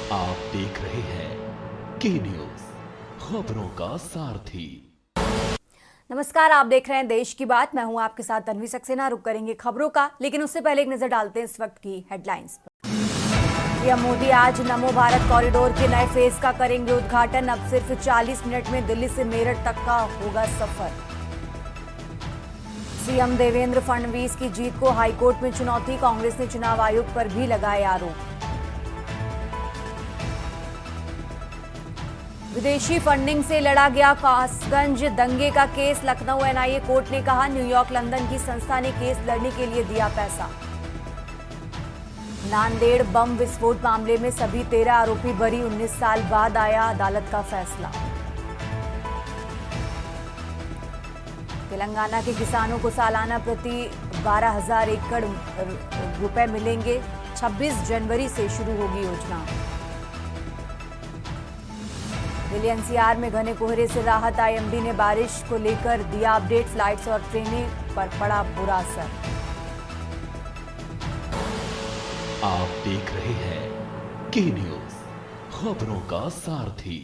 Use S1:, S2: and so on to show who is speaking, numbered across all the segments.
S1: आप देख रहे हैं के न्यूज, खबरों का सारथी।
S2: नमस्कार, आप देख रहे हैं देश की बात। मैं हूं आपके साथ तन्वी सक्सेना। रुक करेंगे खबरों का, लेकिन उससे पहले एक नजर डालते हैं इस वक्त की हेडलाइंस पर। पीएम मोदी आज नमो भारत कॉरिडोर के नए फेज का करेंगे उद्घाटन। अब सिर्फ 40 मिनट में दिल्ली से मेरठ तक का होगा सफर। सीएम देवेंद्र फडणवीस की जीत को हाईकोर्ट में चुनौती। कांग्रेस ने चुनाव आयोग पर भी लगाए आरोप। विदेशी फंडिंग से लड़ा गया कासगंज दंगे का केस। लखनऊ एनआईए कोर्ट ने कहा न्यूयॉर्क लंदन की संस्था ने केस लड़ने के लिए दिया पैसा। नांदेड़ बम विस्फोट मामले में सभी 13 आरोपी बरी। 19 साल बाद आया अदालत का फैसला। तेलंगाना के किसानों को सालाना प्रति 12,000 एकड़ रुपए मिलेंगे। 26 जनवरी से शुरू होगी योजना। दिल्ली एनसीआर में घने कोहरे से राहत। आईएमडी ने बारिश को लेकर दिया अपडेट। फ्लाइट्स और ट्रेनें पर पड़ा बुरा असर।
S1: आप देख रहे हैं के न्यूज, खबरों का सारथी।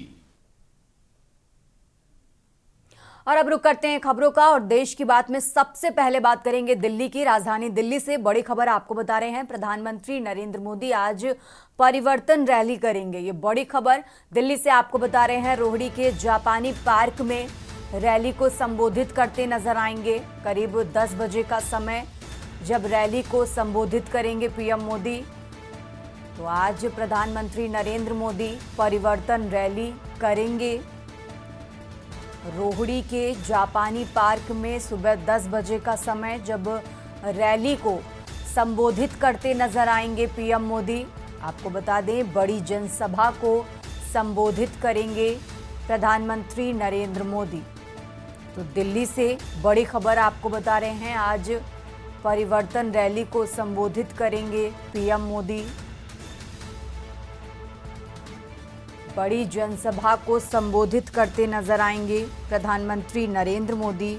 S2: और अब रुक करते हैं खबरों का और देश की बात में सबसे पहले बात करेंगे दिल्ली की। राजधानी दिल्ली से बड़ी खबर आपको बता रहे हैं। प्रधानमंत्री नरेंद्र मोदी आज परिवर्तन रैली करेंगे। ये बड़ी खबर दिल्ली से आपको बता रहे हैं। रोहिणी के जापानी पार्क में रैली को संबोधित करते नजर आएंगे। करीब 10 बजे का समय जब रैली को संबोधित करेंगे पीएम मोदी। तो आज प्रधानमंत्री नरेंद्र मोदी परिवर्तन रैली करेंगे रोहिणी के जापानी पार्क में। सुबह 10 बजे का समय जब रैली को संबोधित करते नजर आएंगे पीएम मोदी। आपको बता दें, बड़ी जनसभा को संबोधित करेंगे प्रधानमंत्री नरेंद्र मोदी। तो दिल्ली से बड़ी खबर आपको बता रहे हैं। आज परिवर्तन रैली को संबोधित करेंगे पीएम मोदी। बड़ी जनसभा को संबोधित करते नजर आएंगे प्रधानमंत्री नरेंद्र मोदी।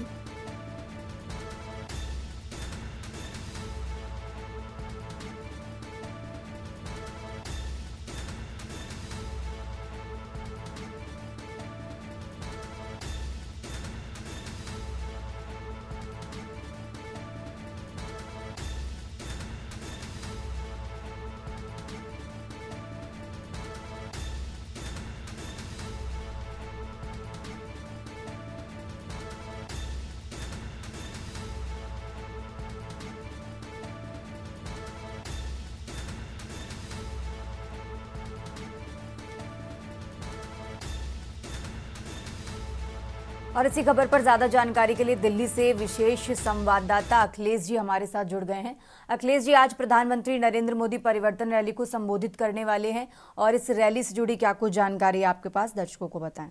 S2: और इसी खबर पर ज्यादा जानकारी के लिए दिल्ली से विशेष संवाददाता अखिलेश जी हमारे साथ जुड़ गए हैं। अखिलेश जी, आज प्रधानमंत्री नरेंद्र मोदी परिवर्तन रैली को संबोधित करने वाले हैं और इस रैली से जुड़ी क्या कुछ जानकारी है आपके पास, दर्शकों को बताएं।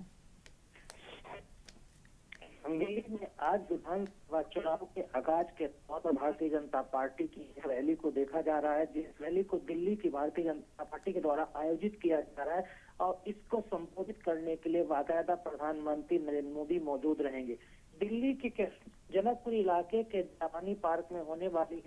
S3: दिल्ली में आज विधानसभा चुनाव के आगाज के तौर पर भारतीय जनता पार्टी की रैली को देखा जा रहा है, जिस रैली को दिल्ली की भारतीय जनता पार्टी के द्वारा आयोजित किया जा रहा है और इसको संबोधित करने के लिए बाकायदा प्रधानमंत्री नरेंद्र मोदी मौजूद रहेंगे। दिल्ली के जनकपुर इलाके के जापानी पार्क में होने वाली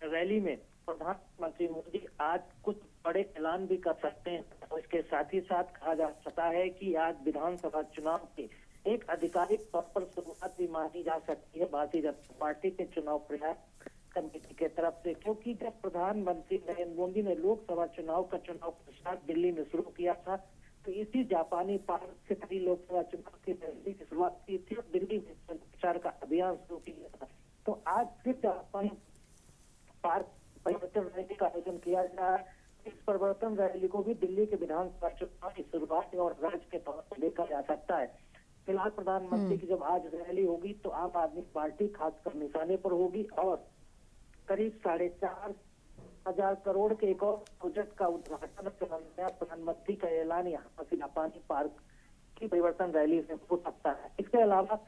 S3: रैली में प्रधानमंत्री मोदी आज कुछ बड़े ऐलान भी कर सकते हैं और इसके साथ ही साथ कहा जा सकता है कि आज विधानसभा चुनाव के एक आधिकारिक तौर पर शुरुआत भी मानी जा सकती है भारतीय जनता पार्टी के चुनाव प्रयास कमेटी के तरफ से, क्योंकि जब प्रधानमंत्री नरेंद्र मोदी ने लोकसभा चुनाव का चुनाव प्रचार दिल्ली में शुरू किया था तो इसी जापानी पार्क से कई लोकसभा चुनाव की रैली की शुरुआत की थी और दिल्ली में प्रचार का अभियान शुरू किया था। तो आज फिर जापानी पार्क परिवर्तन रैली का आयोजन किया जा रहा है। इस परिवर्तन रैली को भी दिल्ली के विधानसभा चुनाव की शुरुआत और राज्य के तौर पर देखा जा सकता है। फिलहाल प्रधानमंत्री की जब आज रैली होगी तो आम आदमी पार्टी खासकर निशाने पर होगी और करीब 4,500 करोड़ के एक और प्रोजेक्ट का उद्घाटन प्रधानमंत्री का ऐलान यहाँ से जापानी पार्क की परिवर्तन रैली से हो सकता है। इसके अलावा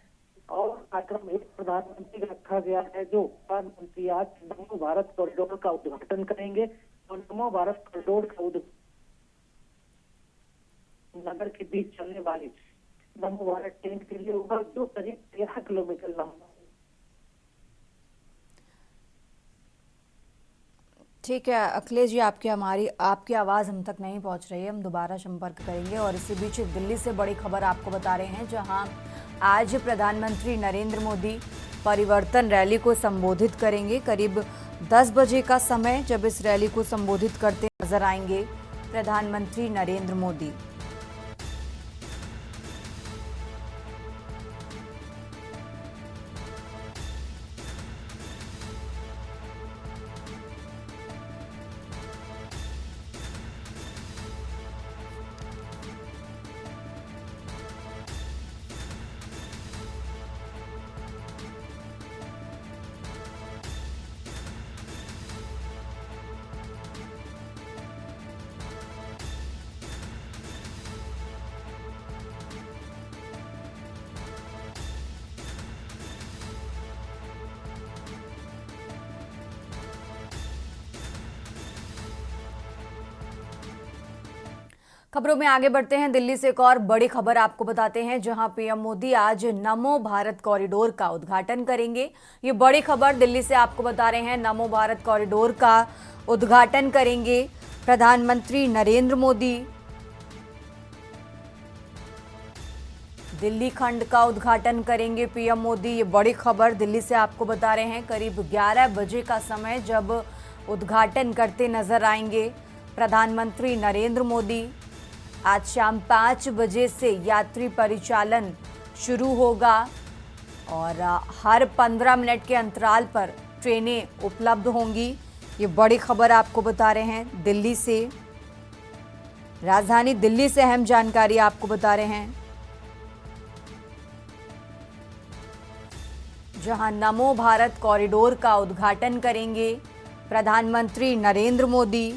S3: और कार्यक्रम एक प्रधानमंत्री का रखा गया है, जो प्रधानमंत्री आज नमो भारत कॉरिडोर का उद्घाटन करेंगे और नमो भारत कॉरिडोर का नगर के बीच चलने वाली नमो भारत ट्रेन के लिए होगा, जो करीब 13 किलोमीटर लंबा।
S2: ठीक है अखिलेश जी, आपकी आवाज़ हम तक नहीं पहुंच रही है, हम दोबारा संपर्क करेंगे। और इसी बीच दिल्ली से बड़ी खबर आपको बता रहे हैं, जहां आज प्रधानमंत्री नरेंद्र मोदी परिवर्तन रैली को संबोधित करेंगे। करीब 10 बजे का समय जब इस रैली को संबोधित करते नजर आएंगे प्रधानमंत्री नरेंद्र मोदी। खबरों में आगे बढ़ते हैं। दिल्ली से एक और बड़ी खबर आपको बताते हैं, जहां पीएम मोदी आज नमो भारत कॉरिडोर का उद्घाटन करेंगे। ये बड़ी खबर दिल्ली से आपको बता रहे हैं, नमो भारत कॉरिडोर का उद्घाटन करेंगे प्रधानमंत्री नरेंद्र मोदी। दिल्ली खंड का उद्घाटन करेंगे पीएम मोदी। ये बड़ी खबर दिल्ली से आपको बता रहे हैं। करीब 11 बजे का समय जब उद्घाटन करते नजर आएंगे प्रधानमंत्री नरेंद्र मोदी। आज शाम 5 बजे से यात्री परिचालन शुरू होगा और हर 15 मिनट के अंतराल पर ट्रेनें उपलब्ध होंगी। ये बड़ी खबर आपको बता रहे हैं दिल्ली से, राजधानी दिल्ली से अहम जानकारी आपको बता रहे हैं, जहां नमो भारत कॉरिडोर का उद्घाटन करेंगे प्रधानमंत्री नरेंद्र मोदी।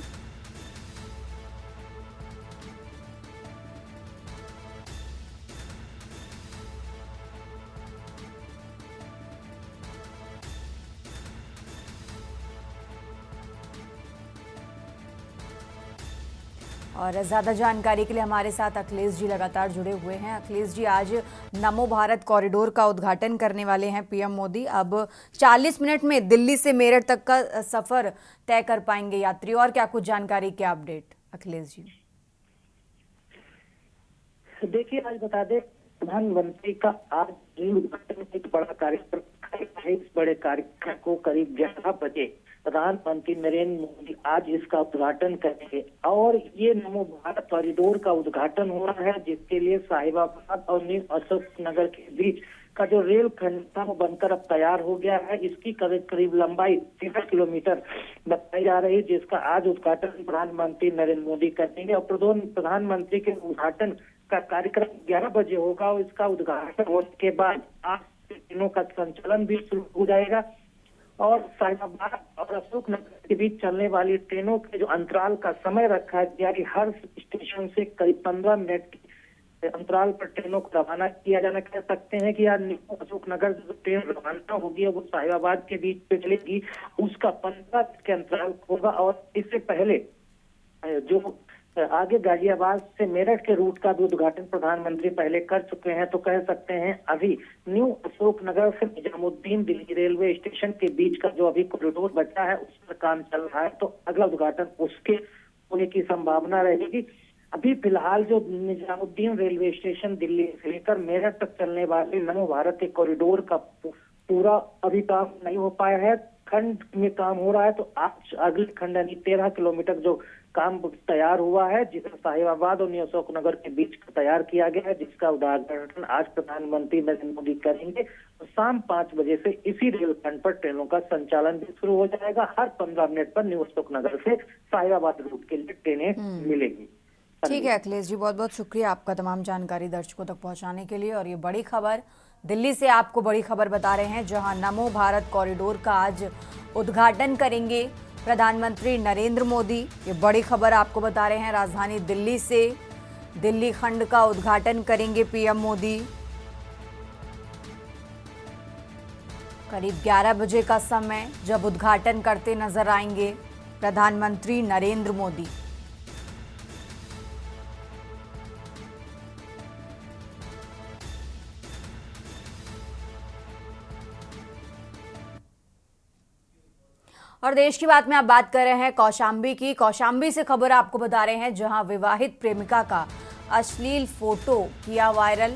S2: और ज़्यादा जानकारी के लिए हमारे साथ अखिलेश जी लगातार जुड़े हुए हैं। अखिलेश जी, आज नमो भारत कॉरिडोर का उद्घाटन करने वाले हैं पीएम मोदी। अब 40 मिनट में दिल्ली से मेरठ तक का सफर तय कर पाएंगे यात्री, और क्या कुछ जानकारी, क्या अपडेट अखिलेश जी?
S3: देखिए, आज बता दें, प्रधानमंत्री का आज उद्घाटन एक बड़ा कार्यक्रम है। इस बड़े कार्यक्रम को करीब 11 बजे प्रधानमंत्री नरेंद्र मोदी आज इसका उद्घाटन करेंगे। और ये नमो भारत कॉरिडोर का उद्घाटन हो रहा है, जिसके लिए साहिबाबाद और न्यू अशोक नगर के बीच का जो रेल खंड था वो बनकर अब तैयार हो गया है। इसकी करीब लंबाई 13 किलोमीटर बताई जा रही है, जिसका आज उद्घाटन प्रधानमंत्री नरेंद्र मोदी करेंगे। और प्रधानमंत्री के उद्घाटन का कार्यक्रम 11 बजे होगा और इसका उद्घाटन होने के बाद आज ट्रेनों का संचालन भी शुरू हो जाएगा। और साहिबाबाद और अशोक नगर के बीच चलने वाली ट्रेनों के जो अंतराल का समय रखा है, यानी हर स्टेशन से करीब 15 मिनट के अंतराल पर ट्रेनों को रवाना किया जाना। कह सकते हैं कि यार अशोक नगर से जो ट्रेन रवाना होगी वो साहिबाबाद के बीच पे चलेगी, उसका 15 मिनट के अंतराल होगा। और इससे पहले जो आगे गाजियाबाद से मेरठ के रूट का भी उद्घाटन प्रधानमंत्री पहले कर चुके हैं। तो कह सकते हैं अभी न्यू अशोक नगर से निजामुद्दीन दिल्ली रेलवे स्टेशन के बीच का जो अभी कॉरिडोर बचा है उस पर काम चल रहा है, तो अगला उद्घाटन उसके होने की संभावना रहेगी। अभी फिलहाल जो निजामुद्दीन रेलवे स्टेशन दिल्ली से लेकर मेरठ तक चलने वाले नमो भारत के कॉरिडोर का पूरा अभी काम नहीं हो पाया है, खंड में काम हो रहा है। तो आज अगले खंड यानी 13 किलोमीटर जो काम तैयार हुआ है, जिसे साहिबाबाद और न्यू अशोक नगर के बीच तैयार किया गया है, जिसका उद्घाटन आज प्रधानमंत्री नरेंद्र मोदी करेंगे। तो शाम 5 बजे से इसी रेलखंड पर ट्रेनों का संचालन भी शुरू हो जाएगा। हर 15 मिनट पर न्यू अशोक नगर से साहिबाबाद रूट के लिए ट्रेनें मिलेंगी।
S2: ठीक है अखिलेश जी, बहुत बहुत शुक्रिया आपका तमाम जानकारी दर्शकों तक पहुंचाने के लिए। और ये बड़ी खबर दिल्ली से आपको बड़ी खबर बता रहे हैं, जहां नमो भारत कॉरिडोर का आज उद्घाटन करेंगे प्रधानमंत्री नरेंद्र मोदी। ये बड़ी खबर आपको बता रहे हैं, राजधानी दिल्ली से दिल्ली खंड का उद्घाटन करेंगे पीएम मोदी। करीब 11 बजे का समय जब उद्घाटन करते नजर आएंगे प्रधानमंत्री नरेंद्र मोदी। और देश की बात में आप बात कर रहे हैं कौशाम्बी की। कौशाम्बी से खबर आपको बता रहे हैं, जहां विवाहित प्रेमिका का अश्लील फोटो किया वायरल।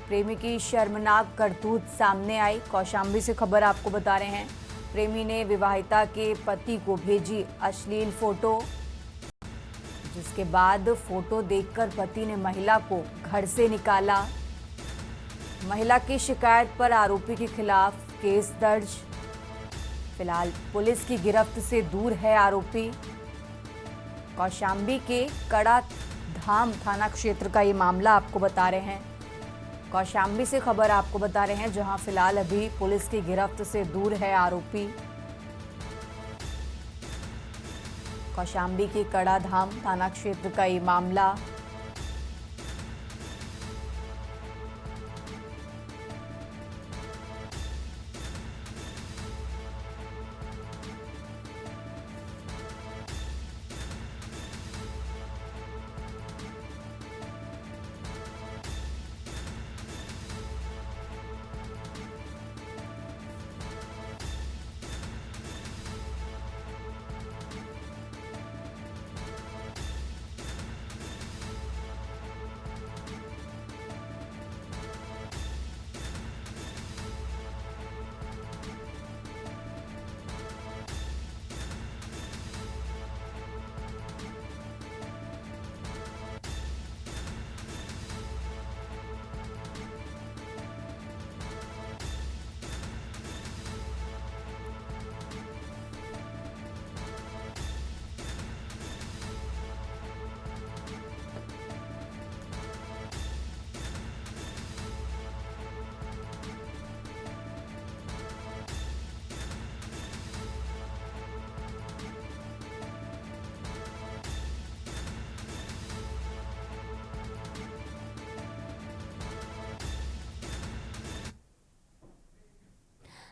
S2: प्रेमी की शर्मनाक करतूत सामने आई। कौशाम्बी से खबर आपको बता रहे हैं, प्रेमी ने विवाहिता के पति को भेजी अश्लील फोटो, जिसके बाद फोटो देखकर पति ने महिला को घर से निकाला। महिला की शिकायत पर आरोपी के खिलाफ केस दर्ज। फिलहाल पुलिस की गिरफ्त से दूर है आरोपी। कौशाम्बी के कड़ा धाम थाना क्षेत्र का ये मामला आपको बता रहे हैं। कौशाम्बी से खबर आपको बता रहे हैं, जहां फिलहाल अभी पुलिस की गिरफ्त से दूर है आरोपी। कौशाम्बी के कड़ा धाम थाना क्षेत्र का ये मामला।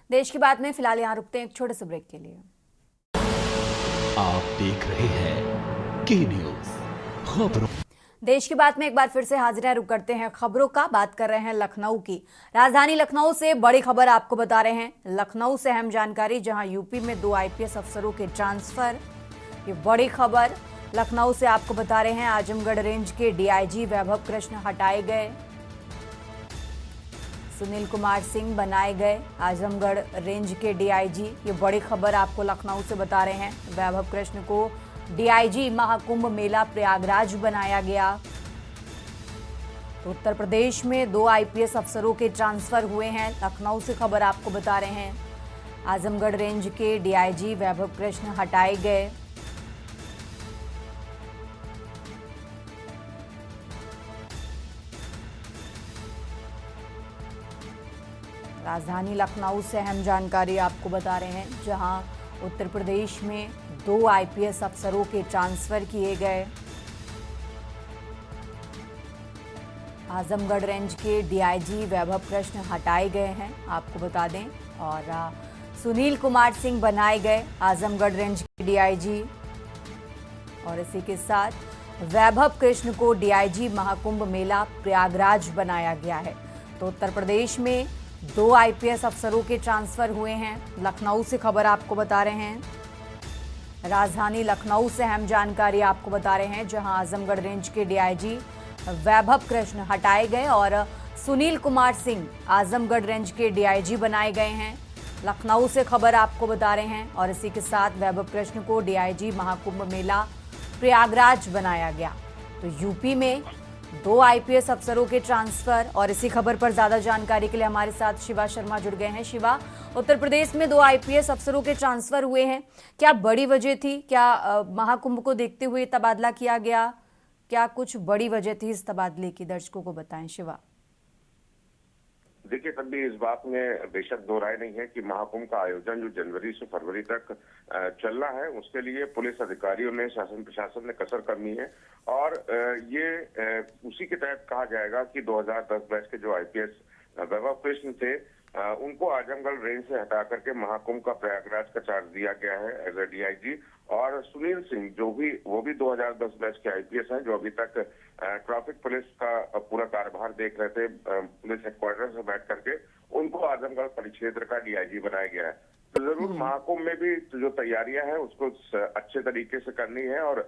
S2: देश की बात में फिलहाल यहाँ रुकते हैं एक छोटे से ब्रेक के लिए।
S1: आप देख रहे हैं के न्यूज खबरों।
S2: देश की बात में एक बार फिर से हाजिर हैं, रुक करते हैं खबरों का। बात कर रहे हैं लखनऊ की। राजधानी लखनऊ से बड़ी खबर आपको बता रहे हैं। लखनऊ से अहम जानकारी, जहां यूपी में 2 आईपीएस अफसरों के ट्रांसफर। ये बड़ी खबर लखनऊ से आपको बता रहे हैं। आजमगढ़ रेंज के डीआईजी वैभव कृष्ण हटाए गए, सुनील कुमार सिंह बनाए गए आजमगढ़ रेंज के डीआईजी। ये बड़ी खबर आपको लखनऊ से बता रहे हैं। वैभव कृष्ण को डीआईजी महाकुंभ मेला प्रयागराज बनाया गया। तो उत्तर प्रदेश में 2 आईपीएस अफसरों के ट्रांसफर हुए हैं। लखनऊ से खबर आपको बता रहे हैं। आजमगढ़ रेंज के डीआईजी वैभव कृष्ण हटाए गए। राजधानी लखनऊ से अहम जानकारी आपको बता रहे हैं, जहां उत्तर प्रदेश में 2 आईपीएस अफसरों के ट्रांसफर किए गए। आजमगढ़ रेंज के डीआईजी वैभव कृष्ण हटाए गए हैं, आपको बता दें, और सुनील कुमार सिंह बनाए गए आजमगढ़ रेंज के डीआईजी। और इसी के साथ वैभव कृष्ण को डीआईजी महाकुंभ मेला प्रयागराज बनाया गया है। तो उत्तर प्रदेश में 2 आईपीएस अफसरों के ट्रांसफर हुए हैं। लखनऊ से खबर आपको बता रहे हैं। राजधानी लखनऊ से अहम जानकारी आपको बता रहे हैं, जहां आजमगढ़ रेंज के डीआईजी वैभव कृष्ण हटाए गए और सुनील कुमार सिंह आजमगढ़ रेंज के डीआईजी बनाए गए हैं। लखनऊ से खबर आपको बता रहे हैं। और इसी के साथ वैभव कृष्ण को डीआईजी महाकुंभ मेला प्रयागराज बनाया गया। तो यूपी में 2 आईपीएस अफसरों के ट्रांसफर। और इसी खबर पर ज्यादा जानकारी के लिए हमारे साथ शिवा शर्मा जुड़ गए हैं। शिवा, उत्तर प्रदेश में 2 आईपीएस अफसरों के ट्रांसफर हुए हैं, क्या बड़ी वजह थी? क्या महाकुंभ को देखते हुए तबादला किया गया? क्या कुछ बड़ी वजह थी इस तबादले की? दर्शकों को बताएं शिवा।
S4: देखिए, तब भी इस बात में बेशक दो राय नहीं है कि महाकुंभ का आयोजन जो जनवरी से फरवरी तक चल रहा है, उसके लिए पुलिस अधिकारियों ने, शासन प्रशासन ने कसर करनी है। और ये उसी के तहत कहा जाएगा कि 2010 बैच के जो आईपीएस वैभव कृष्ण थे, उनको आजमगढ़ रेंज से हटा करके महाकुंभ का प्रयागराज का चार्ज दिया गया है एज ए डीआईजी। और सुनील सिंह वो भी 2010 बैच के आईपीएस हैं, जो अभी तक ट्रैफिक पुलिस का पूरा कार्यभार देख रहे थे पुलिस हेडक्वार्टर से बैठ करके, उनको आजमगढ़ परिक्षेत्र का डीआईजी बनाया गया है। तो जरूर महाकुंभ में भी जो तैयारियां हैं उसको अच्छे तरीके से करनी है, और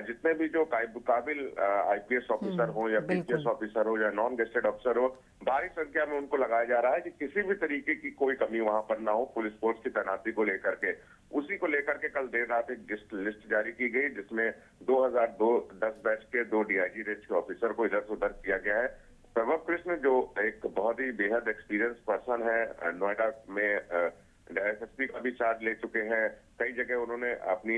S4: जितने भी जो काबिल आईपीएस ऑफिसर हो या पीसीएस ऑफिसर हो या नॉन गेस्टेड ऑफिसर हो, भारी संख्या में उनको लगाया जा रहा है कि किसी भी तरीके की कोई कमी वहां पर ना हो पुलिस फोर्स की तैनाती को लेकर के। उसी को लेकर के कल देर रात एक लिस्ट जारी की गई, जिसमें 2010 बैच के 2 डीआईजी रेंज के ऑफिसर को इधर से उधर किया गया है। प्रभव कृष्ण जो एक बहुत ही बेहद एक्सपीरियंस पर्सन है, नोएडा में एसएसपी का भी चार्ज ले चुके हैं, कई जगह उन्होंने अपनी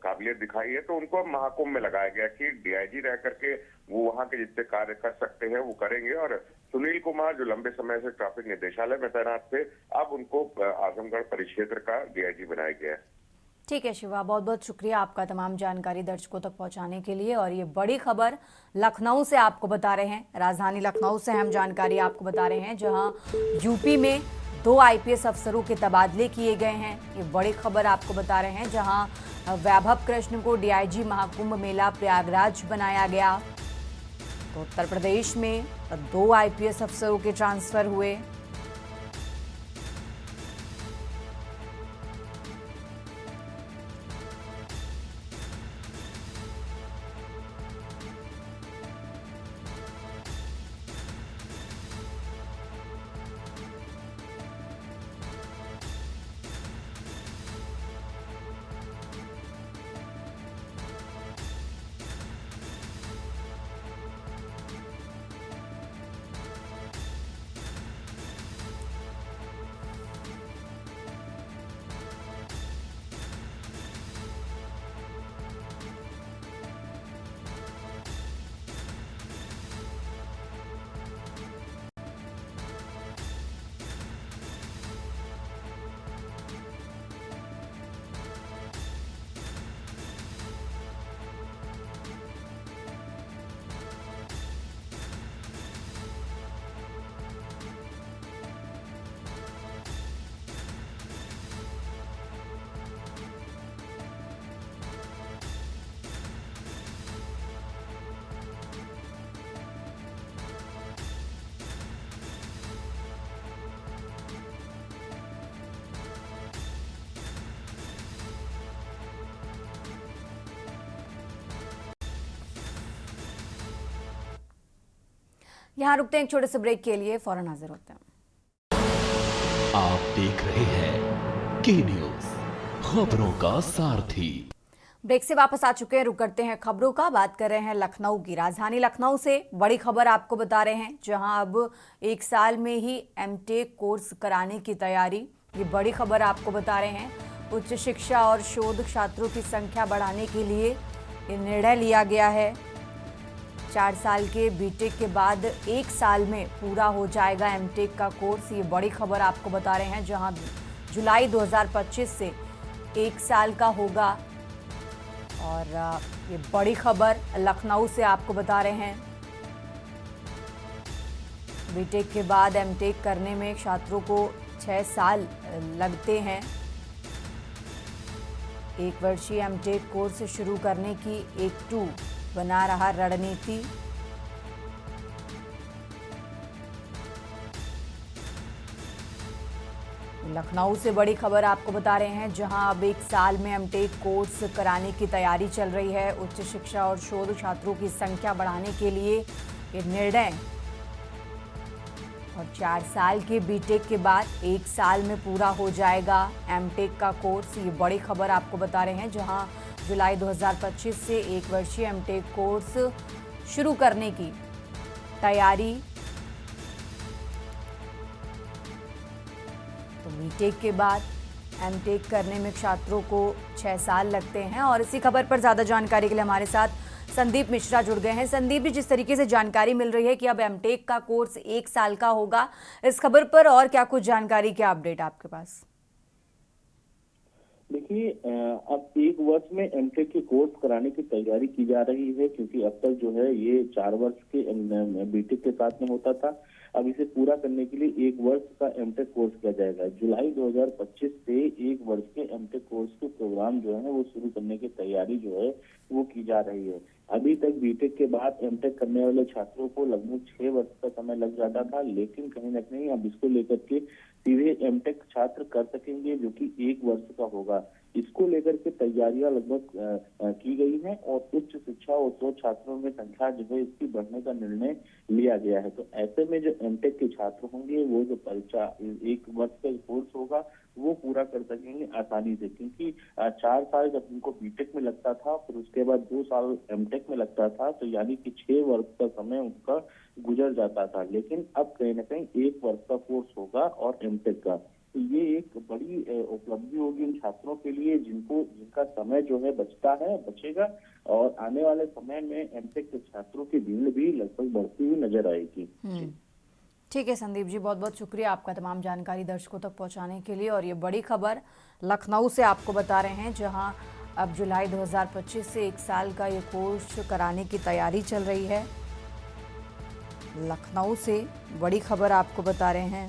S4: काबिलियत दिखाई है, तो उनको महाकुंभ में लगाया गया कि डीआईजी रह करके वो वहां के जितने कार्य कर सकते हैं वो करेंगे। और सुनील कुमार जो लंबे समय से ट्रैफिक निदेशालय में तैनात थे, अब उनको आजमगढ़ परिक्षेत्र का डीआईजी बनाया गया है।
S2: ठीक है शिवा, बहुत बहुत शुक्रिया आपका तमाम जानकारी दर्शकों तक पहुंचाने के लिए। और ये बड़ी खबर लखनऊ से आपको बता रहे हैं, राजधानी लखनऊ से हम जानकारी आपको बता रहे हैं, जहां यूपी में 2 आईपीएस अफसरों के तबादले किए गए हैं। ये बड़ी खबर आपको बता रहे हैं, जहां वैभव कृष्ण को डीआईजी महाकुंभ मेला प्रयागराज बनाया गया। तो उत्तर प्रदेश में 2 आईपीएस अफसरों के ट्रांसफर हुए। यहाँ रुकते हैं एक छोटे से ब्रेक के लिए, फौरन हाजिर होते हैं।
S1: आप देख रहे हैं के न्यूज, खबरों का सारथी।
S2: ब्रेक से वापस आ चुके हैं, रुक करते हैं खबरों का। बात कर रहे हैं लखनऊ की। राजधानी लखनऊ से बड़ी खबर आपको बता रहे हैं, जहां अब 1 साल में ही एमटेक कोर्स कराने की तैयारी। ये बड़ी खबर आपको बता रहे हैं। उच्च शिक्षा और शोध छात्रों की संख्या बढ़ाने के लिए ये निर्णय लिया गया है। 4 साल के बीटेक के बाद 1 साल में पूरा हो जाएगा एमटेक का कोर्स। ये बड़ी खबर आपको बता रहे हैं, जहां जुलाई 2025 से 1 साल का होगा। और ये बड़ी खबर लखनऊ से आपको बता रहे हैं। बीटेक के बाद एमटेक करने में छात्रों को 6 साल लगते हैं। 1 वर्षीय एमटेक कोर्स शुरू करने की एक बना रहा रणनीति। लखनऊ से बड़ी खबर आपको बता रहे हैं, जहां अब 1 साल में एमटेक कोर्स कराने की तैयारी चल रही है। उच्च शिक्षा और शोध छात्रों की संख्या बढ़ाने के लिए ये निर्णय। और 4 साल के बीटेक के बाद 1 साल में पूरा हो जाएगा एमटेक का कोर्स। ये बड़ी खबर आपको बता रहे हैं, जहां जुलाई 2025 से 1 वर्षीय एमटेक कोर्स शुरू करने की तैयारी। तो बीटेक के बाद एमटेक करने में छात्रों को 6 साल लगते हैं। और इसी खबर पर ज़्यादा जानकारी के लिए हमारे साथ संदीप मिश्रा जुड़ गए हैं। संदीप जी, जिस तरीके से जानकारी मिल रही है कि अब एमटेक का कोर्स 1 साल का होगा, इस खबर पर और क्या कुछ जानकारी, क्या अपडेट आपके पास?
S5: देखिए, अब 1 वर्ष में एमटेक के कोर्स कराने की तैयारी की जा रही है, क्योंकि अब तक जो है ये 4 वर्ष के बीटेक के साथ में होता था। अब इसे पूरा करने के लिए 1 वर्ष का एमटेक कोर्स किया जाएगा। जुलाई 2025 से 1 वर्ष के एमटेक कोर्स के प्रोग्राम जो है वो शुरू करने की तैयारी जो है वो की जा रही है। अभी तक बीटेक के बाद एमटेक करने वाले छात्रों को लगभग 6 वर्ष का समय लग जाता था, लेकिन कहीं ना कहीं अब इसको लेकर के सीधे एमटेक छात्र कर सकेंगे, जो कि 1 वर्ष का होगा। इसको लेकर के तैयारियां लगभग की गई हैं और उच्च शिक्षा और तो छात्रों में संख्या जो है इसकी बढ़ने का निर्णय लिया गया है। तो ऐसे में जो एमटेक के छात्र होंगे वो जो परीक्षा 1 वर्ष का कोर्स होगा वो पूरा कर सकेंगे आसानी से, क्योंकि 4 साल जब उनको बीटेक में लगता था, फिर उसके बाद 2 साल एमटेक में लगता था, तो यानी कि 6 वर्ष का समय उनका गुजर जाता था। लेकिन अब कहीं ना कहीं 1 वर्ष का कोर्स होगा और एमटेक का, तो ये एक बड़ी उपलब्धि होगी उन छात्रों के लिए जिनका समय जो है बचेगा और आने वाले समय में एमटेक के छात्रों की भीड़ भी लगभग बढ़ती हुई नजर आएगी।
S2: ठीक है संदीप जी, बहुत बहुत शुक्रिया आपका तमाम जानकारी दर्शकों तक पहुंचाने के लिए। और ये बड़ी खबर लखनऊ से आपको बता रहे हैं, जहां अब जुलाई 2025 से 1 साल का ये कोर्स कराने की तैयारी चल रही है। लखनऊ से बड़ी खबर आपको बता रहे हैं।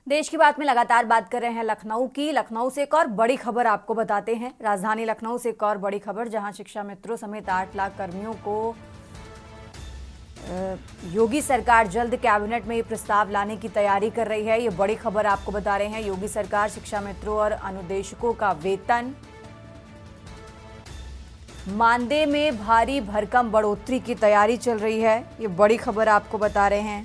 S2: देश की बात में लगातार बात कर रहे हैं लखनऊ की। लखनऊ से एक और बड़ी खबर आपको बताते हैं। राजधानी लखनऊ से एक और बड़ी खबर, जहां शिक्षा मित्रों समेत 8 लाख कर्मियों को योगी सरकार जल्द कैबिनेट में ये प्रस्ताव लाने की तैयारी कर रही है। ये बड़ी खबर आपको बता रहे हैं। योगी सरकार शिक्षा मित्रों और अनुदेशकों का वेतन, मानदेय में भारी भरकम बढ़ोतरी की तैयारी चल रही है। ये बड़ी खबर आपको बता रहे हैं।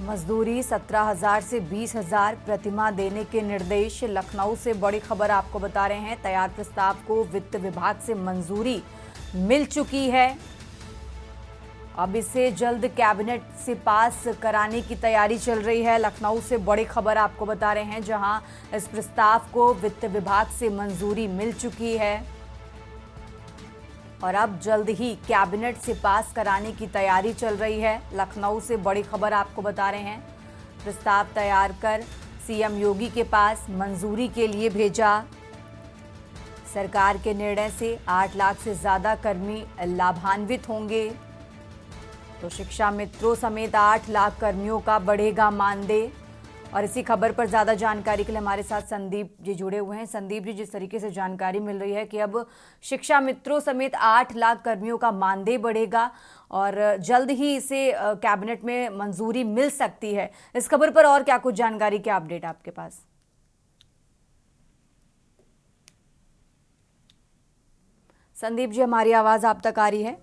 S2: मजदूरी 17,000 से 20,000 प्रतिमाह देने के निर्देश। लखनऊ से बड़ी खबर आपको बता रहे हैं। तैयार प्रस्ताव को वित्त विभाग से मंजूरी मिल चुकी है। अब इसे जल्द कैबिनेट से पास कराने की तैयारी चल रही है। लखनऊ से बड़ी खबर आपको बता रहे हैं, जहां इस प्रस्ताव को वित्त विभाग से मंजूरी मिल चुकी है और अब जल्द ही कैबिनेट से पास कराने की तैयारी चल रही है। लखनऊ से बड़ी खबर आपको बता रहे हैं। प्रस्ताव तैयार कर सीएम योगी के पास मंजूरी के लिए भेजा। सरकार के निर्णय से 8 लाख से ज्यादा कर्मी लाभान्वित होंगे। तो शिक्षा मित्रों समेत 8 लाख कर्मियों का बढ़ेगा मानदेय। और इसी खबर पर ज्यादा जानकारी के लिए हमारे साथ संदीप जी जुड़े हुए हैं। संदीप जी, जिस तरीके से जानकारी मिल रही है कि अब शिक्षा मित्रों समेत 8 लाख कर्मियों का मानदेय बढ़ेगा और जल्द ही इसे कैबिनेट में मंजूरी मिल सकती है, इस खबर पर और क्या कुछ जानकारी, क्या अपडेट आपके पास? संदीप जी, हमारी आवाज आप तक आ रही है?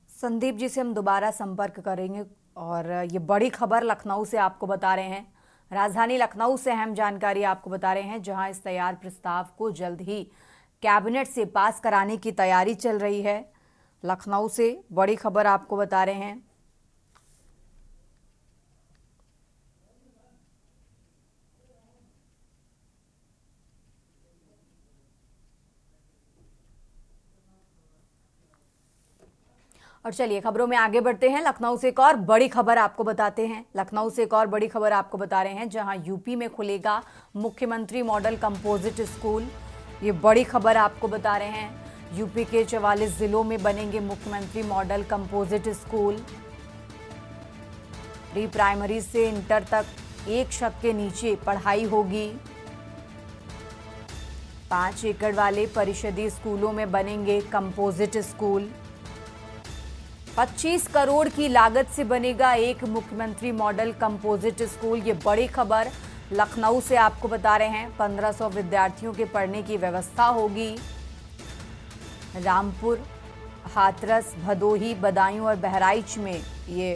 S2: संदीप जी से हम दोबारा संपर्क करेंगे। और ये बड़ी खबर लखनऊ से आपको बता रहे हैं। राजधानी लखनऊ से अहम जानकारी आपको बता रहे हैं, जहां इस तैयार प्रस्ताव को जल्द ही कैबिनेट से पास कराने की तैयारी चल रही है। लखनऊ से बड़ी खबर आपको बता रहे हैं। और चलिए खबरों में आगे बढ़ते हैं। लखनऊ से एक और बड़ी खबर आपको बताते हैं। लखनऊ से एक और बड़ी खबर आपको बता रहे हैं, जहां यूपी में खुलेगा मुख्यमंत्री मॉडल कंपोजिट स्कूल। ये बड़ी खबर आपको बता रहे हैं। यूपी के 44 जिलों में बनेंगे मुख्यमंत्री model composite school. Pre primary से इंटर तक एक छत के नीचे पढ़ाई होगी। 5 एकड़ वाले परिषदीय स्कूलों में बनेंगे कंपोजिट स्कूल। 25 करोड़ की लागत से बनेगा एक मुख्यमंत्री मॉडल कंपोजिट स्कूल। ये बड़ी खबर लखनऊ से आपको बता रहे हैं। 1500 विद्यार्थियों के पढ़ने की व्यवस्था होगी। रामपुर, हाथरस, भदोही, बदायूं और बहराइच में ये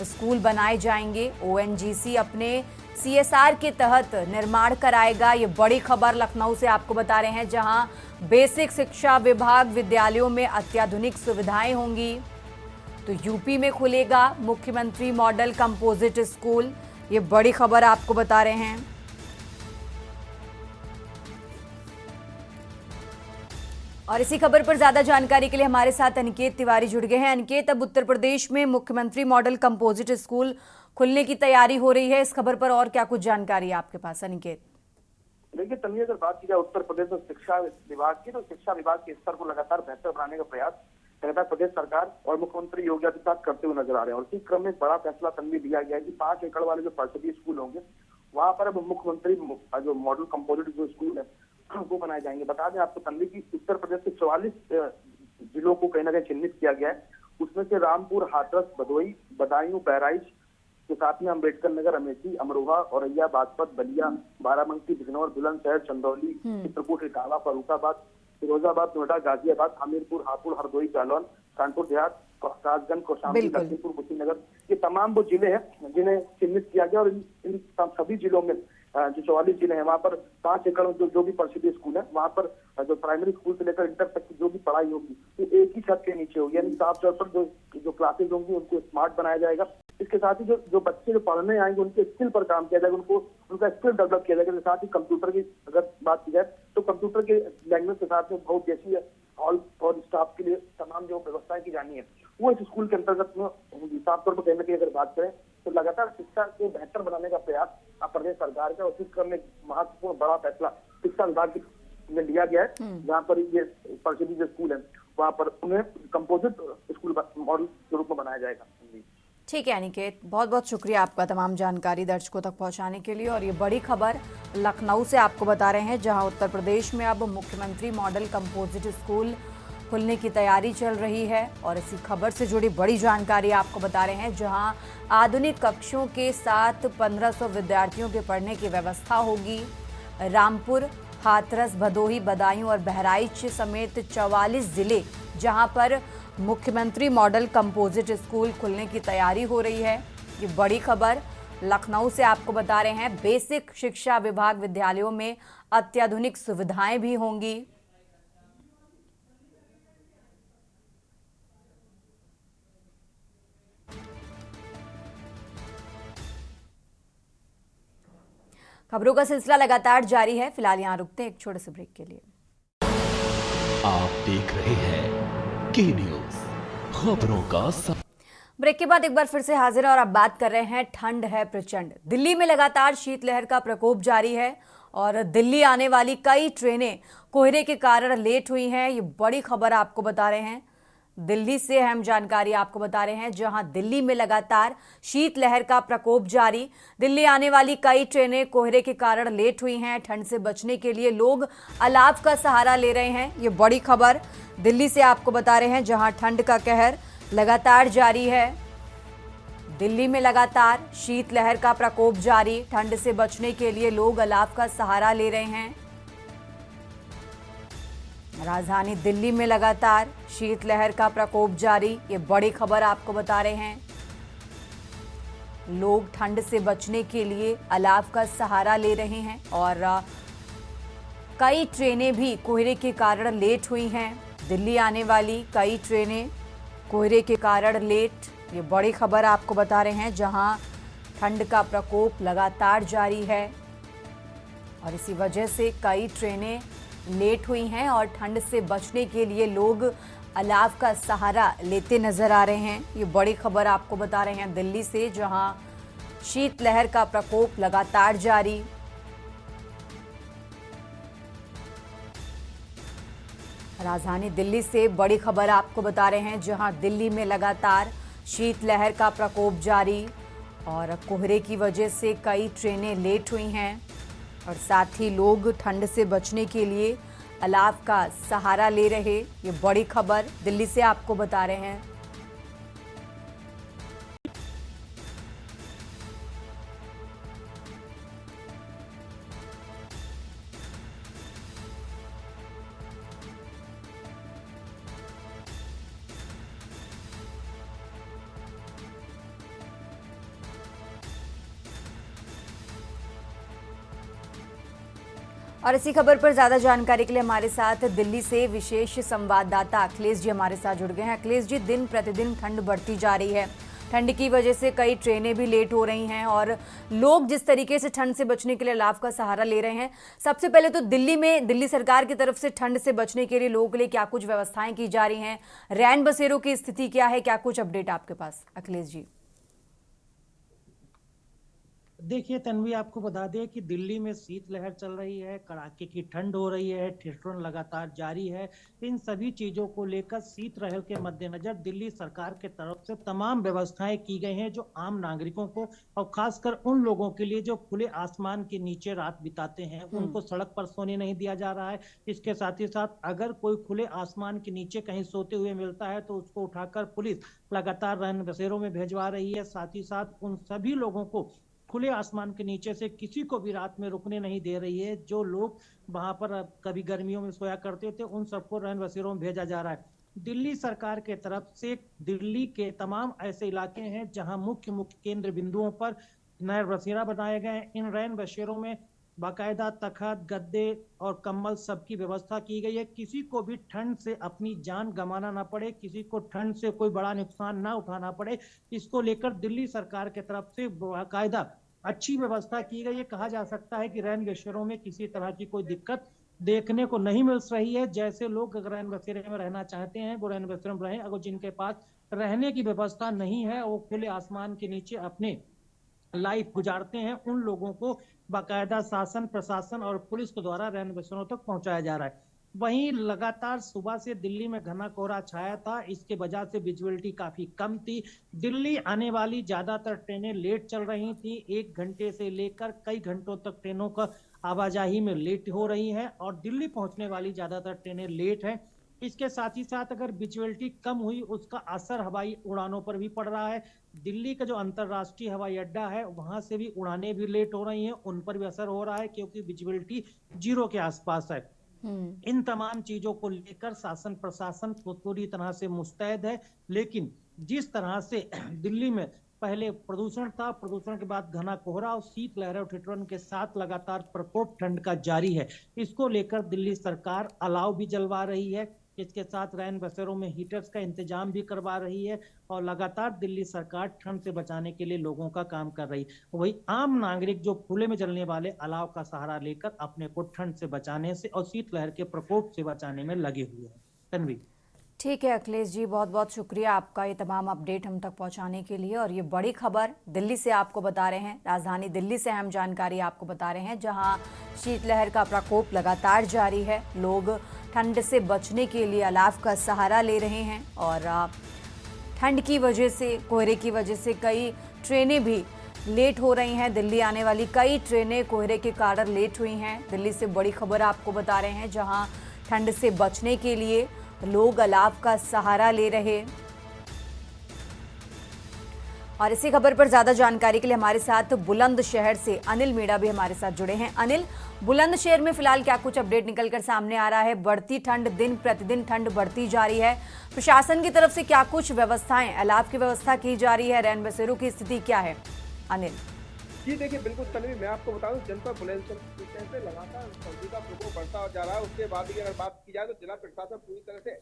S2: स्कूल बनाए जाएंगे। ओएनजीसी अपने CSR के तहत निर्माण कराएगा। ये बड़ी खबर लखनऊ से आपको बता रहे हैं, जहां बेसिक शिक्षा विभाग विद्यालयों में अत्याधुनिक सुविधाएं होंगी। तो यूपी में खुलेगा मुख्यमंत्री मॉडल कंपोजिट स्कूल। ये बड़ी खबर आपको बता रहे हैं। और इसी खबर पर ज्यादा जानकारी के लिए हमारे साथ अनिकेत तिवारी जुड़ गए हैं। अनिकेत, अब उत्तर प्रदेश में मुख्यमंत्री मॉडल कंपोजिट स्कूल खुलने की तैयारी हो रही है। इस खबर पर और क्या कुछ जानकारी है आपके पास अनिकेत?
S6: देखिए तन्वी, अगर बात की जाए उत्तर प्रदेश में शिक्षा विभाग की, तो शिक्षा विभाग के स्तर को लगातार बेहतर बनाने का प्रयास लगातार प्रदेश सरकार और मुख्यमंत्री योगी आदित्यनाथ करते हुए नजर आ रहे हैं। और इसी क्रम में एक बड़ा फैसला तन्वी लिया गया है कि 5 एकड़ वाले जो परिषदीय स्कूल होंगे वहां पर अब मुख्यमंत्री जो मॉडल कंपोजिट जो स्कूल है वो बनाए जाएंगे। बता दें आपको तन्वी की उत्तर प्रदेश के 44 जिलों को कहीं ना कहीं चिन्हित किया गया है। उसमें से रामपुर, हाथरस, भदोही, बदायूं, बहराइच के साथ में अम्बेडकर नगर, अमेठी, अमरोहा, औरैया, बागपत, बलिया, बाराबंकी, बिजनौर, बुलंदशहर, चंदौली, चित्रकूट, इटावा, फर्रुखाबाद, फिरोजाबाद, नोएडा, गाजियाबाद, हमीरपुर, हापुड़, हरदोई, जालौन, कानपुर देहात, कासगंज, कौशाम्बी, लखीमपुर, कुशीनगर, ये तमाम वो जिले हैं जिन्हें चिन्हित किया गया। और इन सभी जिलों में जो 44 जिले हैं वहाँ पर 5 एकड़ जो भी परिषदीय स्कूल है वहाँ पर जो प्राइमरी स्कूल से लेकर इंटर तक की जो भी पढ़ाई होगी वो एक ही छत के नीचे होगी। यानी साफ तौर पर जो क्लासेज होंगी उनको स्मार्ट बनाया जाएगा। इसके साथ ही जो बच्चे जो पढ़ने आएंगे उनके स्किल पर काम किया जाएगा, उनका स्किल डेवलप किया जाएगा। साथ ही कंप्यूटर की अगर बात की जाए तो कंप्यूटर के लैंग्वेज के साथ में बहुत जैसी हॉल और स्टाफ के लिए तमाम जो व्यवस्थाएं की जानी है वो इस स्कूल के अंतर्गत में होगी। साफ तौर पर कहने की अगर बात करें तो लगातार शिक्षा को बेहतर बनाने का प्रयास प्रदेश सरकार का, उसी क्रम में महत्वपूर्ण बड़ा फैसला शिक्षा विभाग में लिया गया है। जहाँ पर ये परिषदीय जो स्कूल है वहाँ पर उन्हें कंपोजिट स्कूल मॉडल के रूप में बनाया जाएगा।
S2: ठीक है अनिकेत, बहुत बहुत शुक्रिया आपका तमाम जानकारी दर्शकों तक पहुंचाने के लिए। और ये बड़ी खबर लखनऊ से आपको बता रहे हैं, जहां उत्तर प्रदेश में अब मुख्यमंत्री मॉडल कंपोजिट स्कूल खुलने की तैयारी चल रही है। और इसी खबर से जुड़ी बड़ी जानकारी आपको बता रहे हैं, जहां आधुनिक कक्षों के साथ 1500 विद्यार्थियों के पढ़ने की व्यवस्था होगी। रामपुर, हाथरस, भदोही, बदायूं और बहराइच समेत 44 जिले जहां पर मुख्यमंत्री मॉडल कंपोजिट स्कूल खुलने की तैयारी हो रही है। ये बड़ी खबर लखनऊ से आपको बता रहे हैं। बेसिक शिक्षा विभाग विद्यालयों में अत्याधुनिक सुविधाएं भी होंगी। खबरों का सिलसिला लगातार जारी है। फिलहाल यहां रुकते हैं एक छोटे से ब्रेक के लिए।
S1: आप देख रहे हैं के न्यूज, खबरों का
S2: ब्रेक के बाद एक बार फिर से हाजिर है और अब बात कर रहे हैं ठंड है प्रचंड। दिल्ली में लगातार शीतलहर का प्रकोप जारी है और दिल्ली आने वाली कई ट्रेनें कोहरे के कारण लेट हुई हैं। ये बड़ी खबर आपको बता रहे हैं। दिल्ली से अहम जानकारी आपको बता रहे हैं, जहां दिल्ली में लगातार शीतलहर का प्रकोप जारी। दिल्ली आने वाली कई ट्रेनें कोहरे के कारण लेट हुई हैं। ठंड से बचने के लिए लोग अलाव का सहारा ले रहे हैं। ये बड़ी खबर दिल्ली से आपको बता रहे हैं, जहां ठंड का कहर लगातार जारी है। दिल्ली में लगातार शीतलहर का प्रकोप जारी। ठंड से बचने के लिए लोग अलाव का सहारा ले रहे हैं। राजधानी दिल्ली में लगातार शीतलहर का प्रकोप जारी। ये बड़ी खबर आपको बता रहे हैं। लोग ठंड से बचने के लिए अलाव का सहारा ले रहे हैं और कई ट्रेनें भी कोहरे के कारण लेट हुई हैं। दिल्ली आने वाली कई ट्रेनें कोहरे के कारण लेट। ये बड़ी खबर आपको बता रहे हैं, जहां ठंड का प्रकोप लगातार जारी है और इसी वजह से कई ट्रेनें लेट हुई हैं और ठंड से बचने के लिए लोग अलाव का सहारा लेते नजर आ रहे हैं। ये बड़ी खबर आपको बता रहे हैं दिल्ली से, जहां शीतलहर का प्रकोप लगातार जारी। राजधानी दिल्ली से बड़ी खबर आपको बता रहे हैं, जहां दिल्ली में लगातार शीतलहर का प्रकोप जारी और कोहरे की वजह से कई ट्रेनें लेट हुई हैं और साथ ही लोग ठंड से बचने के लिए अलाव का सहारा ले रहे। ये बड़ी खबर दिल्ली से आपको बता रहे हैं। और इसी खबर पर ज्यादा जानकारी के लिए हमारे साथ दिल्ली से विशेष संवाददाता अखिलेश जी हमारे साथ जुड़ गए हैं। अखिलेश जी, दिन प्रतिदिन ठंड बढ़ती जा रही है, ठंड की वजह से कई ट्रेनें भी लेट हो रही हैं और लोग जिस तरीके से ठंड से बचने के लिए अलाव का सहारा ले रहे हैं, सबसे पहले तो दिल्ली में दिल्ली सरकार की तरफ से ठंड से बचने के लिए लोगों के लिए क्या कुछ व्यवस्थाएं की जा रही हैं, रैन बसेरों की स्थिति क्या है, क्या कुछ अपडेट आपके पास अखिलेश जी?
S7: देखिए तन्वी, आपको बता दें कि दिल्ली में शीतलहर चल रही है, कड़ाके की ठंड हो रही है, ठिठुरन लगातार जारी है। इन सभी चीजों को लेकर शीतलहर के मद्देनजर दिल्ली सरकार के तरफ से तमाम व्यवस्थाएं की गई हैं जो आम नागरिकों को और खासकर उन लोगों के लिए जो खुले आसमान के नीचे रात बिताते हैं, उनको सड़क पर सोने नहीं दिया जा रहा है। इसके साथ ही साथ अगर कोई खुले आसमान के नीचे कहीं सोते हुए मिलता है तो उसको उठाकर पुलिस लगातार रैन बसेरों में भेजवा रही है। साथ ही साथ उन सभी लोगों को खुले आसमान के नीचे से किसी को भी रात में रुकने नहीं दे रही है। जो लोग वहां पर कभी गर्मियों में सोया करते थे, उन सबको रैन बसेरों में भेजा जा रहा है। दिल्ली सरकार के तरफ से दिल्ली के तमाम ऐसे इलाके हैं जहां मुख्य मुख्य केंद्र बिंदुओं पर नए बसेरा बनाए गए हैं। इन रैन बसेरों में बाकायदा तखत, गद्दे और कंबल सबकी व्यवस्था की गई है। किसी को भी ठंड से अपनी जान गंवाना ना पड़े, किसी को ठंड से कोई बड़ा नुकसान ना उठाना पड़े, इसको लेकर दिल्ली सरकार की तरफ से बाकायदा अच्छी व्यवस्था की गई है। कहा जा सकता है कि रैन बसेरों में किसी तरह की कोई दिक्कत देखने को नहीं मिल रही है। जैसे लोग अगर रैन बसेरे में रहना चाहते हैं वो रैन बसेरों में रहें, अगर जिनके पास रहने की व्यवस्था नहीं है वो खुले आसमान के नीचे अपने लाइफ गुजारते हैं, उन लोगों को बाकायदा शासन, प्रशासन और पुलिस के द्वारा रैन बसेरों तक पहुंचाया जा रहा है। वहीं लगातार सुबह से दिल्ली में घना कोहरा छाया था, इसके वजह से विजिबिलिटी काफी कम थी। दिल्ली आने वाली ज्यादातर ट्रेनें लेट चल रही थी, 1 घंटे से लेकर कई घंटों तक ट्रेनों का आवाजाही में लेट हो रही है और दिल्ली पहुंचने वाली ज्यादातर ट्रेनें लेट है। इसके साथ ही साथ अगर विजिबिलिटी कम हुई उसका असर हवाई उड़ानों पर भी पड़ रहा है। दिल्ली का जो अंतरराष्ट्रीय हवाई अड्डा है वहां से भी उड़ानें भी लेट हो रही हैं, उन पर भी असर हो रहा है क्योंकि विजिबिलिटी 0 के आसपास है। इन तमाम चीजों को लेकर शासन प्रशासन पूरी तरह से मुस्तैद है, लेकिन जिस तरह से दिल्ली में पहले प्रदूषण था, प्रदूषण के बाद घना कोहरा और शीतलहर और ठिठुरन के साथ लगातार प्रकोप ठंड का जारी है। इसको लेकर दिल्ली सरकार अलाव भी जलवा रही है, इसके साथ रैन बसेरों में हीटर्स का इंतजाम भी करवा रही है और लगातार दिल्ली सरकार ठंड से बचाने के लिए लोगों का काम कर रही है। वही आम नागरिक जो खुले में जलने वाले अलाव का सहारा लेकर अपने को ठंड से बचाने से और शीतलहर के प्रकोप से बचाने में लगे हुए हैं। तन्वी,
S2: ठीक है अखिलेश जी, बहुत बहुत शुक्रिया आपका ये तमाम अपडेट हम तक पहुंचाने के लिए। और ये बड़ी खबर दिल्ली से आपको बता रहे हैं, राजधानी दिल्ली से अहम जानकारी आपको बता रहे हैं, जहां शीतलहर का प्रकोप लगातार जारी है। लोग ठंड से बचने के लिए अलाव का सहारा ले रहे हैं और ठंड की वजह से, कोहरे की वजह से कई ट्रेनें भी लेट हो रही हैं। दिल्ली आने वाली कई ट्रेनें कोहरे के कारण लेट हुई हैं। दिल्ली से बड़ी खबर आपको बता रहे हैं, जहां ठंड से बचने के लिए लोग अलाव का सहारा ले रहे। और इसी खबर पर ज्यादा जानकारी के लिए हमारे साथ बुलंदशहर से अनिल मीणा भी हमारे साथ जुड़े हैं। अनिल, बुलंदशहर में फिलहाल क्या कुछ अपडेट निकलकर सामने आ रहा है? बढ़ती ठंड, दिन प्रतिदिन ठंड बढ़ती जा रही है, प्रशासन की तरफ से क्या कुछ व्यवस्थाएं, अलाव की व्यवस्था की जा रही है, रैन बसेरों की स्थिति क्या है? अनिल
S6: जी देखिए, बिल्कुल तन्वी, मैं आपको बताऊं जनपद बुलंदशहर से लगातार सर्दी का प्रकोप बढ़ता जा रहा है। उसके बाद भी अगर बात की जाए तो जिला प्रशासन पूरी तरह से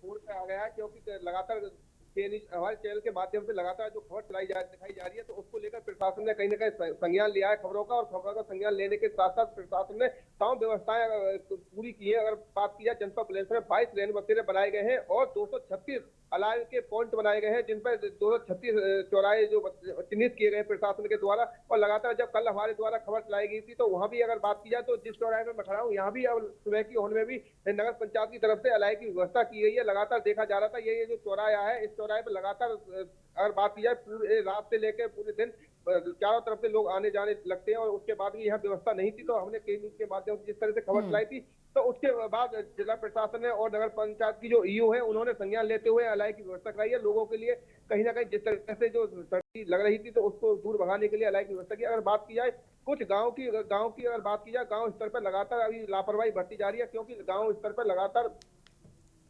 S6: मोड पे आ गया है, क्योंकि लगातार हमारे चैनल के माध्यम से लगातार जो खबर दिखाई जा रही है तो उसको लेकर प्रशासन ने कहीं ना कहीं संज्ञान लिया है खबरों का, और खबरों का संज्ञान लेने के साथ साथ प्रशासन ने तमाम व्यवस्थाएं पूरी की है। अगर बात की जाए जनपद बुलंदशहर में 22 रैन बसेरे बनाए गए हैं और 236 अलाव के पॉइंट बनाए गए हैं, जिन पर 236 चौराहे जो चिन्हित किए गए प्रशासन के द्वारा। और लगातार जब कल हमारे द्वारा खबर चलाई गई थी तो वहां भी अगर बात की जाए तो जिस चौराहे में मैं खड़ा हूँ, यहाँ भी अब सुबह की होने में भी नगर पंचायत की तरफ से अलाव की व्यवस्था की गई है। लगातार देखा जा रहा था ये जो चौराहा है, इस चौराहे पर लगातार अगर बात की जाए पूरे रात से लेकर पूरे दिन चारों तरफ से लोग आने जाने लगते हैं, और उसके बाद भी यहाँ व्यवस्था नहीं थी। तो हमने के न्यूज के माध्यम से जिस तरह से खबर चलाई थी तो उसके बाद जिला प्रशासन ने और नगर पंचायत की जो ईओ है उन्होंने संज्ञान लेते हुए अलाव की व्यवस्था कराई है। लोगों के लिए कहीं ना कहीं जिस तरह से जो सर्दी लग रही थी तो उसको दूर भगाने के लिए अलाव की व्यवस्था की। अगर बात की जाए कुछ गाँव की अगर बात की जाए, गाँव स्तर पर लगातार अभी लापरवाही बढ़ती जा रही है, क्योंकि गाँव स्तर पर लगातार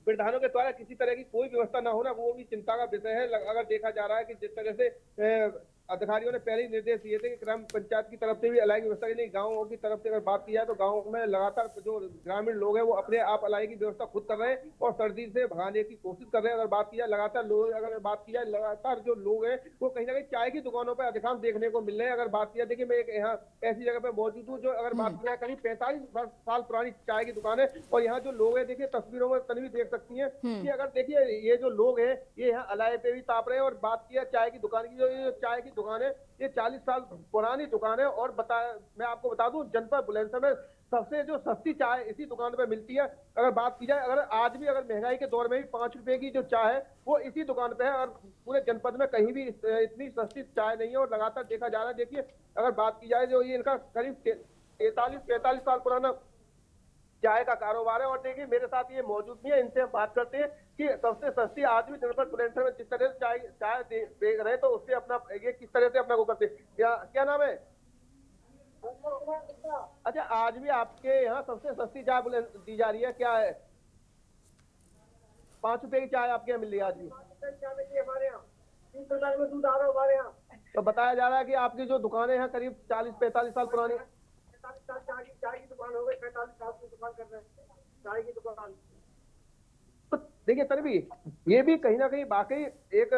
S6: प्रधानों के द्वारा किसी तरह की कोई व्यवस्था न होना वो भी चिंता का विषय है। अगर देखा जा रहा है कि जिस तरह से
S8: अधिकारियों ने पहले ही निर्देश दिए थे कि ग्राम पंचायत की तरफ से भी अलाई की व्यवस्था की नहीं, गाँवों की तरफ से अगर बात की जाए तो गाँव में लगातार जो ग्रामीण लोग हैं वो अपने आप अलाई की व्यवस्था खुद कर रहे हैं और सर्दी से भगाने की कोशिश कर रहे हैं। अगर बात की जाए लगातार लोग, अगर बात की जाए लगातार जो लोग हैं वो कहीं ना कहीं चाय की दुकानों पर अधिकांश देखने को मिल रहे हैं। अगर बात की जाए, देखिए मैं एक यहाँ ऐसी जगह पे मौजूद हूँ जो अगर बात की जाए करीब 45 साल पुरानी चाय की दुकान है और यहाँ जो लोग हैं देखिए तस्वीरों में तन्वी देख सकती हैं कि अगर देखिए ये जो लोग हैं ये यहाँ अलाय पे भी ताप रहे हैं। और बात किया चाय की दुकान की, जो ये चाय की दुकान है ये 40 साल पुरानी दुकान है और मैं आपको बता दूं जनपद बुलंदशहर में सबसे जो सस्ती चाय इसी दुकान पे मिलती है। अगर बात की जाए, अगर आज भी अगर महंगाई के दौर में भी 5 रुपए की जो चाय है वो इसी दुकान पे है और पूरे जनपद में कहीं भी इतनी सस्ती चाय नहीं है और लगातार देखा जा रहा है। देखिए अगर बात की जाए जो ये इनका करीब 43 साल पुराना चाय का कारोबार है। और देखिए मेरे साथ ये मौजूद नहीं है, इनसे हम बात करते हैं कि सबसे सस्ती आज भी जनपद बुलंदशहर में जिस तरह से चाय देख रहे हैं तो उससे अपना ये किस तरह से अपना वो करते हैं। क्या नाम है? अच्छा, आज भी आपके यहाँ सबसे सस्ती चाय दी जा रही है, क्या है? 5 रुपए की चाय आपके यहाँ मिल रही है आज भी? हमारे यहाँ 30 रुपए में दूध आ रहा है हमारे यहाँ। तो बताया जा रहा है कि आपकी जो दुकानें हैं करीब 40-45 साल पुरानी। 45 साल चाय की दुकान हो गई, 45 साल की दुकान कर रहे हैं चाय की दुकान। तो देखिए तन्वी, ये भी कहीं ना कहीं वाकई एक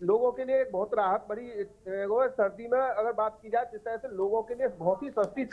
S8: लोगों के लिए बहुत राहत बड़ी वो है। सर्दी में अगर बात की जाए जिस तरह से लोगों के लिए बहुत ही सस्ती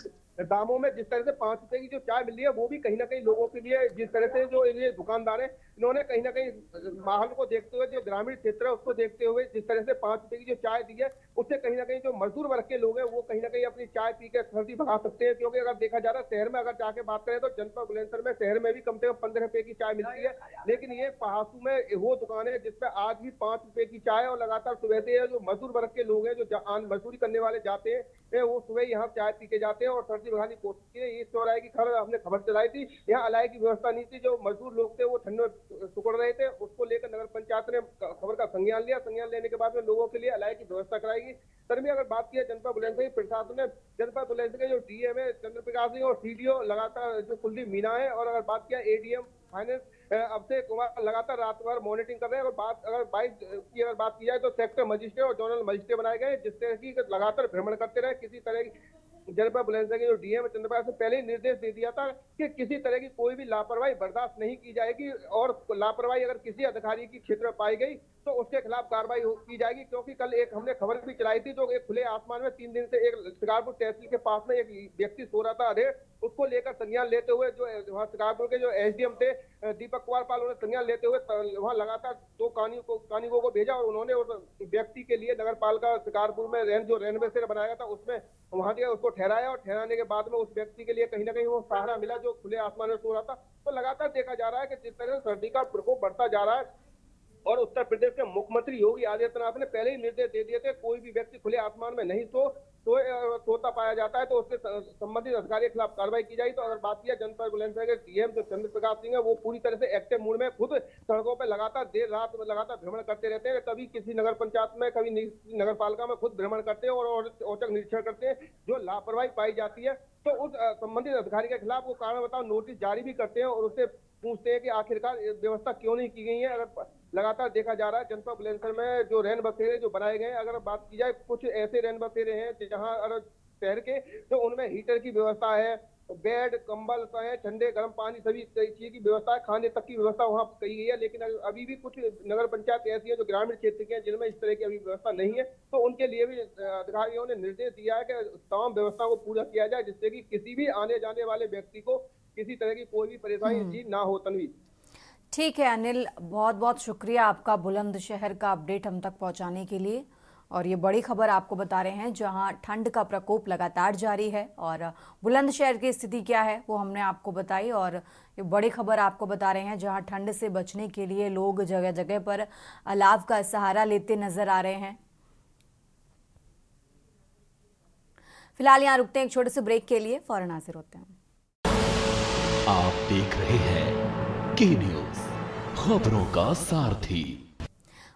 S8: दामों में जिस तरह से 5 रुपए की जो चाय मिल रही है वो भी कहीं ना कहीं लोगों के लिए, जिस तरह से जो ये दुकानदार है इन्होंने कहीं ना कहीं माहौल को देखते हुए, जो ग्रामीण क्षेत्र है उसको देखते हुए जिस तरह से 5 रुपए की जो चाय दी है उससे कहीं ना कहीं जो मजदूर वर्ग के लोग हैं वो कहीं ना कहीं अपनी चाय पी के सर्दी भगा सकते हैं। क्योंकि अगर देखा जा रहा है शहर में अगर जाके बात करें तो जनपद बुलंदशहर में शहर में भी कम से कम 15 रुपए की चाय मिलती है, लेकिन ये पहासू में वो दुकान है जिसपे आज भी 5 रुपए की चाय और लगातार सुबह से जो मजदूर वर्ग के लोग हैं जो मजदूरी करने वाले जाते हैं वो सुबह यहाँ चाय पी के जाते हैं और सर्दी भगाने की कोशिश की है। इस चौराहे की हमने खबर चलाई थी, यहाँ अलाई की व्यवस्था नहीं थी, जो मजदूर लोग थे वो ठंड में सुकड़ रहे थे, उसको लेकर नगर पंचायत ने खबर का संज्ञान लिया। संज्ञान लेने के बाद में लोगों के लिए अलाई की व्यवस्था कराएगी। सर में अगर बात की जनपद बुलंदशहर प्रशासन ने जनपद बुलंदशहर के जो डीएम है चंद्रप्रकाश सिंह और सीडीओ लगातार जो कुलदीप मीना है और अगर बात किया एडीएम फाइनेंस अभिषेक कुमार लगातार रात भर मॉनिटरिंग कर रहे हैं। और अगर बात की जाए तो सेक्टर मजिस्ट्रेट और जोनल मजिस्ट्रेट बनाए गए जिससे कि लगातार भ्रमण करते रहे। किसी तरह की जनपद बुलंदशहर के जो डीएम है चंद्रप्रकाश से पहले ही निर्देश दे दिया था कि किसी तरह की कोई भी लापरवाही बर्दाश्त नहीं की जाएगी और लापरवाही अगर किसी अधिकारी की क्षेत्र में पाई गई तो उसके खिलाफ कार्रवाई की जाएगी। क्योंकि कल एक हमने खबर भी चलाई थी जो एक खुले आसमान में 3 दिन से एक शिकारपुर तहसील के पास में एक व्यक्ति सो रहा था अधेड़, उसको लेकर संज्ञान लेते हुए जो वहाँ शिकारपुर के जो एसडीएम थे दीपक कुमार पाल, उन्होंने संज्ञान लेते हुए वहाँ लगातार 2 कानूनगों को भेजा और उन्होंने उस व्यक्ति के लिए नगर पालिका शिकारपुर में जो रेलवे से बनाया था उसमें वहाँ के उसको ठहराया और ठहराने के बाद में उस व्यक्ति के लिए कहीं ना कहीं वो सहारा मिला जो खुले आसमान में सो रहा था। तो लगातार देखा जा रहा है कि जिस तरह से सर्दी का प्रकोप बढ़ता जा रहा है और उत्तर प्रदेश के मुख्यमंत्री योगी आदित्यनाथ ने पहले ही निर्देश दे दिए थे कोई भी व्यक्ति खुले आसमान में नहीं सोता पाया जाता है तो उससे संबंधित अधिकारी के खिलाफ कार्रवाई की जाएगी। तो अगर बात किया जनपद बुलंदशहर के डीएम जो चंद्रप्रकाश सिंह है वो पूरी तरह से एक्टिव मूड में खुद सड़कों पर लगातार देर रात में लगातार भ्रमण करते रहते हैं। कभी किसी नगर पंचायत में, कभी नगर पालिका में खुद भ्रमण करते हैं और औचक निरीक्षण करते हैं। जो लापरवाही पाई जाती है तो उस संबंधित अधिकारी के खिलाफ वो कारण बताओ नोटिस जारी भी करते हैं और उससे पूछते हैं कि आखिरकार व्यवस्था क्यों नहीं की गई है। अगर लगातार देखा जा रहा है जनपद बुलंदशहर में जो रैन बसेरे जो बनाए गए, अगर बात की जाए कुछ ऐसे रैन बसेरे हैं जहां अगर शहर के तो उनमें हीटर की व्यवस्था है, बेड, कंबल है, ठंडे गर्म पानी सभी चीज की व्यवस्था है, खाने तक की व्यवस्था वहाँ कही गई है। लेकिन अभी भी कुछ नगर पंचायत ऐसी है जो ग्रामीण क्षेत्र की है जिनमें इस तरह की अभी व्यवस्था नहीं है। तो उनके लिए भी अधिकारियों ने निर्देश दिया है कि तमाम व्यवस्था को पूरा किया जाए जिससे कि किसी भी आने जाने वाले व्यक्ति को किसी तरह की कोई भी परेशानी ना हो। तन्वी,
S2: ठीक है अनिल, बहुत बहुत शुक्रिया आपका बुलंदशहर का अपडेट हम तक पहुंचाने के लिए। और ये बड़ी खबर आपको बता रहे हैं जहां ठंड का प्रकोप लगातार जारी है और बुलंदशहर की स्थिति क्या है वो हमने आपको बताई। और ये बड़ी खबर आपको बता रहे हैं जहां ठंड से बचने के लिए लोग जगह जगह पर अलाव का सहारा लेते नजर आ रहे हैं। फिलहाल यहाँ रुकते हैं एक छोटे से ब्रेक के लिए, फौरन हाजिर होते हैं।
S1: आप देख रहे हैं के न्यूज़, खबरों का सारथी।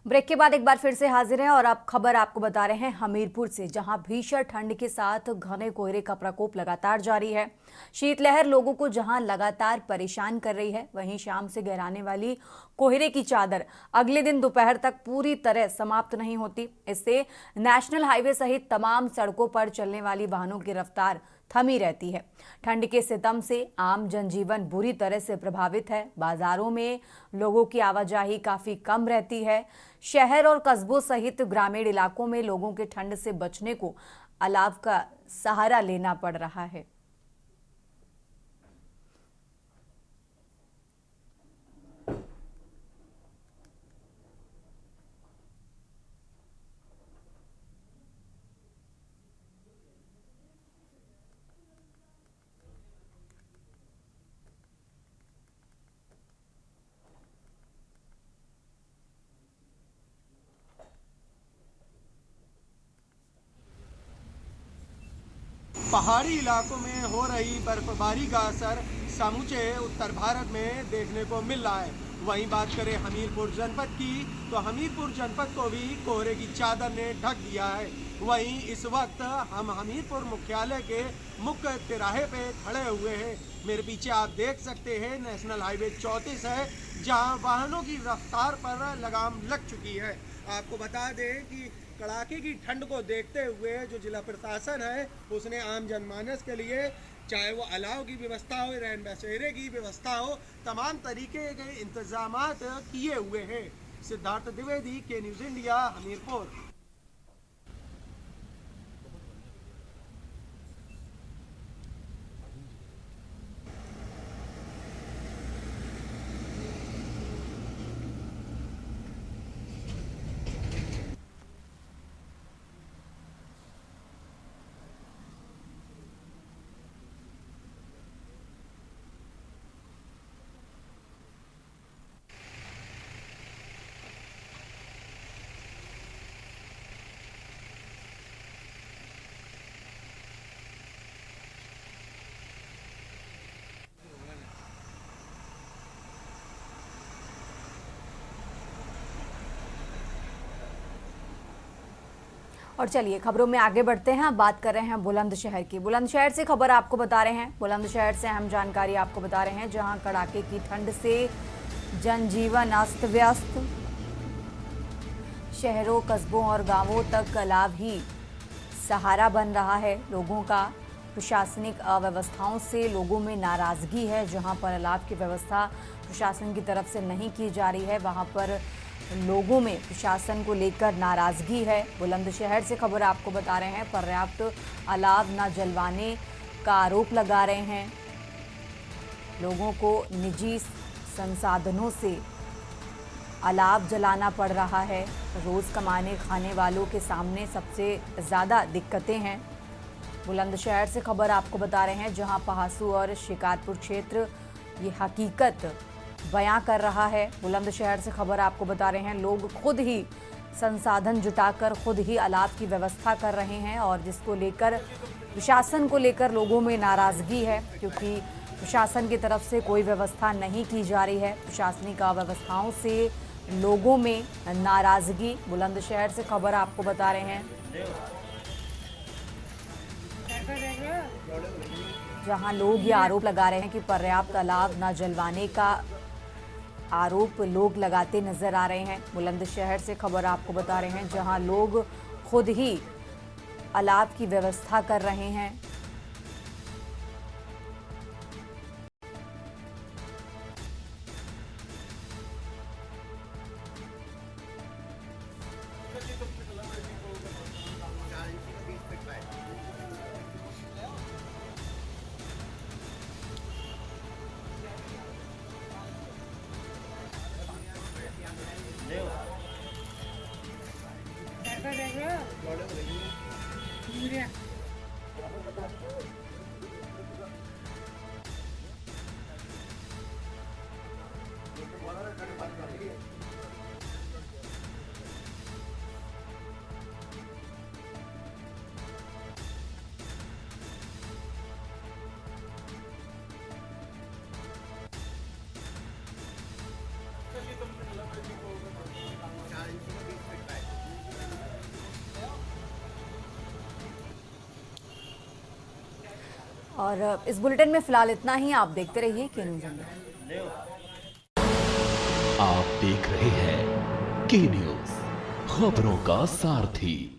S2: ब्रेक के बाद एक बार फिर से हाजिर हैं और अब खबर आपको बता रहे हैं हमीरपुर से, जहां भीषण ठंड के साथ घने कोहरे का प्रकोप लगातार जारी है। शीतलहर लोगों को जहां लगातार परेशान कर रही है, वहीं शाम से गहराने वाली कोहरे की चादर अगले दिन दोपहर तक पूरी तरह समाप्त नहीं होती। इससे नेशनल हाईवे सहित तमाम सड़कों पर चलने वाली वाहनों की रफ्तार थमी रहती है। ठंड के सितम से आम जनजीवन बुरी तरह से प्रभावित है। बाजारों में लोगों की आवाजाही काफी कम रहती है। शहर और कस्बों सहित ग्रामीण इलाकों में लोगों के ठंड से बचने को अलाव का सहारा लेना पड़ रहा है।
S9: पहाड़ी इलाकों में हो रही बर्फबारी का असर समूचे उत्तर भारत में देखने को मिल रहा है। वहीं बात करें हमीरपुर जनपद की, तो हमीरपुर जनपद को भी कोहरे की चादर ने ढक दिया है। वहीं इस वक्त हम हमीरपुर मुख्यालय के मुख्य तिराहे पे खड़े हुए हैं। मेरे पीछे आप देख सकते हैं नेशनल हाईवे 34 है, जहां वाहनों की रफ्तार पर लगाम लग चुकी है। आपको बता दें कि कड़ाके की ठंड को देखते हुए जो जिला प्रशासन है उसने आम जनमानस के लिए, चाहे वो अलाव की व्यवस्था हो, रैन बसेरे की व्यवस्था हो, तमाम तरीके के इंतजामात किए हुए हैं। सिद्धार्थ द्विवेदी, के न्यूज़ इंडिया, हमीरपुर।
S2: और चलिए खबरों में आगे बढ़ते हैं। अब बात कर रहे हैं बुलंदशहर की। बुलंदशहर से खबर आपको बता रहे हैं। बुलंदशहर से अहम जानकारी आपको बता रहे हैं, जहां कड़ाके की ठंड से जनजीवन अस्त व्यस्त। शहरों, कस्बों और गांवों तक अलाव ही सहारा बन रहा है लोगों का। प्रशासनिक अव्यवस्थाओं से लोगों में नाराजगी है। जहां पर अलाव की व्यवस्था प्रशासन की तरफ से नहीं की जा रही है, वहां पर लोगों में प्रशासन को लेकर नाराजगी है। बुलंदशहर से खबर आपको बता रहे हैं, पर्याप्त अलाव न जलवाने का आरोप लगा रहे हैं। लोगों को निजी संसाधनों से अलाव जलाना पड़ रहा है। रोज़ कमाने खाने वालों के सामने सबसे ज़्यादा दिक्कतें हैं। बुलंदशहर से खबर आपको बता रहे हैं, जहां पहासू और शिकारपुर क्षेत्र ये हकीकत बयां कर रहा है। बुलंदशहर से खबर आपको बता रहे हैं, लोग खुद ही संसाधन जुटाकर खुद ही अलाव की व्यवस्था कर रहे हैं, और जिसको लेकर प्रशासन को लेकर लोगों में नाराज़गी है, क्योंकि प्रशासन की तरफ से कोई व्यवस्था नहीं की जा रही है। प्रशासनिक अव्यवस्थाओं से लोगों में नाराज़गी। बुलंदशहर से खबर आपको बता रहे हैं, जहां लोग ये आरोप लगा रहे हैं कि पर्याप्त अलाव न जलवाने का आरोप लोग लगाते नजर आ रहे हैं। बुलंदशहर से खबर आपको बता रहे हैं, जहां लोग खुद ही अलाव की व्यवस्था कर रहे हैं। और इस बुलेटिन में फिलहाल इतना ही। आप देखते रहिए के न्यूज़ इंडिया।
S1: आप देख रहे हैं के न्यूज, खबरों का सारथी।